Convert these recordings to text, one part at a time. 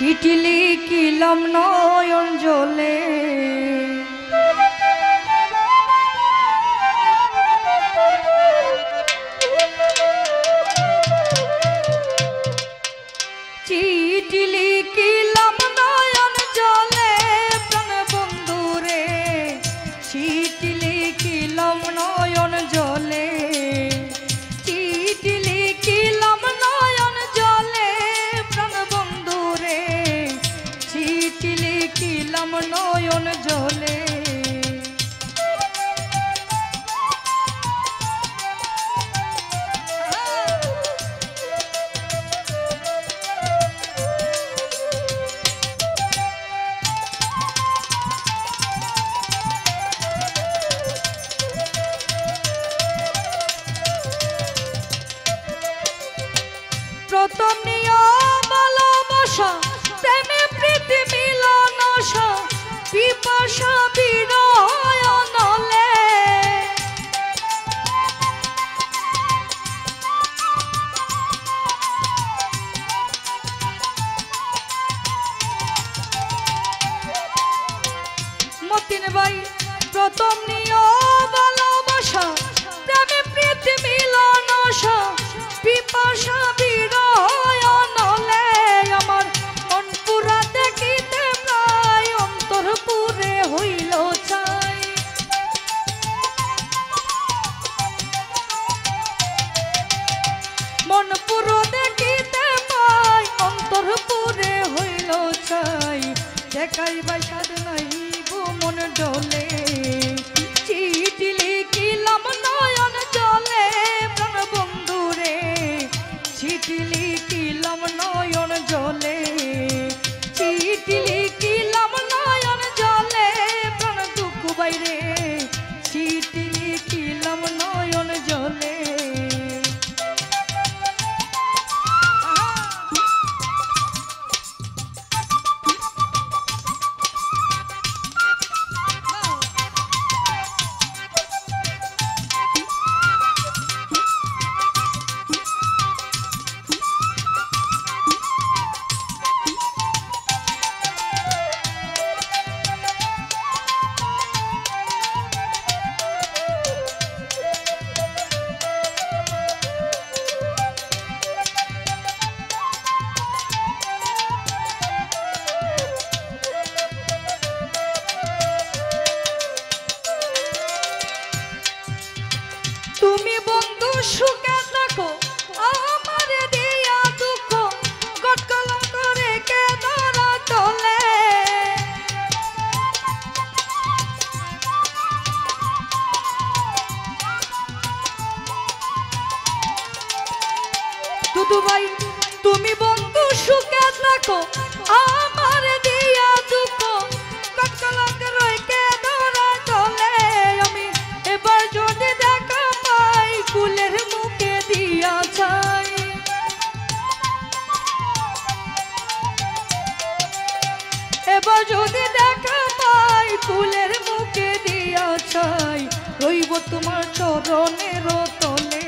চিঠি লিখিলাম নয়ন জলে চিঠি লিখিলাম নয়ন জলে প্রাণ বন্ধুরে চিঠি লিখিলাম নয়ন জলে চিঠি লিখিলাম নয়ন জলে প্রাণ বন্ধুরে চিঠি লিখিলাম নয়ন জলে প্রথম নিয়ম ভালোবাসা প্রেমে প্রীতি মিলন আশা পিপাসা বিরহ নলে মতিন ভাই প্রথম নিয়ম ভালোবাসা প্রেমে প্রীতি মিলন আশা পিপাসা বিরহ নলে আমার মন পুরা দেখিতে প্রায় অন্তর পুরে হইল চাই মন পুরো দেখিতে পাই অন্তর পুরে হইল চাই দেখাই বাই সাধ নাই গো মন ডলে চিঠি লিখিলাম নয়ন জলে প্রাণ বন্ধুরে চিঠি লিখিলাম নয়ন জলে চিঠি লিখিলাম নয়ন জলে প্রাণ দুঃখ বাইরে চিঠি লিখিলাম নয়ন জলে তুমি বন্ধু সুখে থাকো আমার দিয়া দুঃখ গটকলম করে কে ধরা চলে দুদু ভাই তুমি বন্ধু সুখে থাকো আমার দিয়া দুঃখ গটকলম করে কে ধরা চলে আমি এবার যদি দেখা পাই কুলের মুখে দিয়া চাই এবার যদি দেখা পাই কুলের মুখে দিয়া চাই রইব তোমার চরণের তলে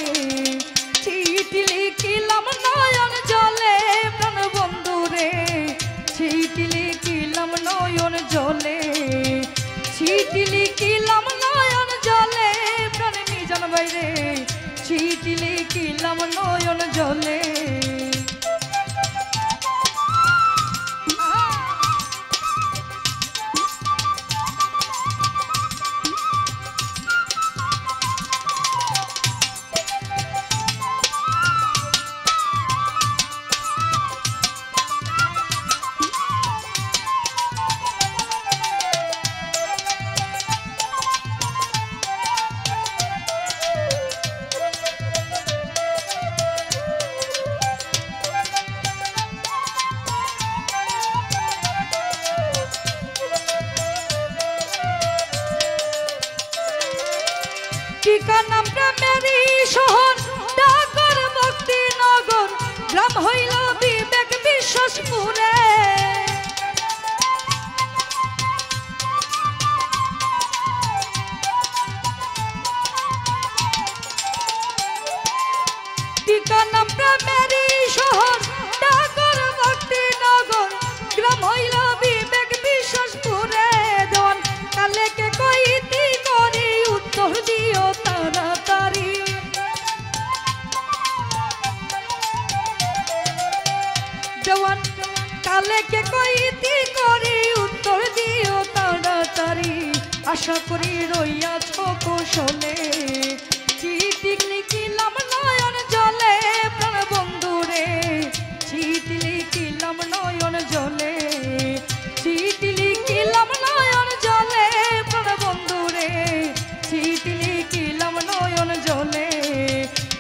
চিঠি লিখিলাম নয়ন জলে প্রাণ বন্ধুরে চিঠি লিখিলাম নয়ন জলে চিঠি লিখিলাম নয়ন জলে প্রাণ নিজন বাইরে চিঠি লিখিলাম নয়ন জলে ঠিকানা প্রেমেরই শহর ডাকর মুক্তি নগর গ্রাম হইল বিবেক বিশ্বাসপুরে ঠিকানা প্রেমেরই শহর ডাকর মুক্তি নগর ভাগ্যবান কালে কে কইতি করি উত্তর দিও তাড়াতাড়ি আশা করি রইয়াছ কৌশলে চিঠি লিখিলাম নয়ন জলে প্রাণ বন্ধুরে চিঠি লিখিলাম নয়ন জলে চিঠি লিখিলাম নয়ন জলে প্রাণ বন্ধুরে চিঠি লিখিলাম নয়ন জলে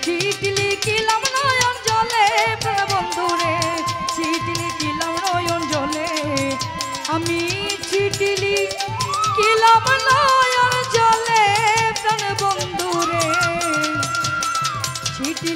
চিঠি লিখিলাম নয়ন জলে প্রাণ বন্ধুরে চিঠি লিখিলাম নয়ন জলে আমি চিঠি লিখিলাম নয়ন জলে প্রাণ বন্ধুরে চিঠি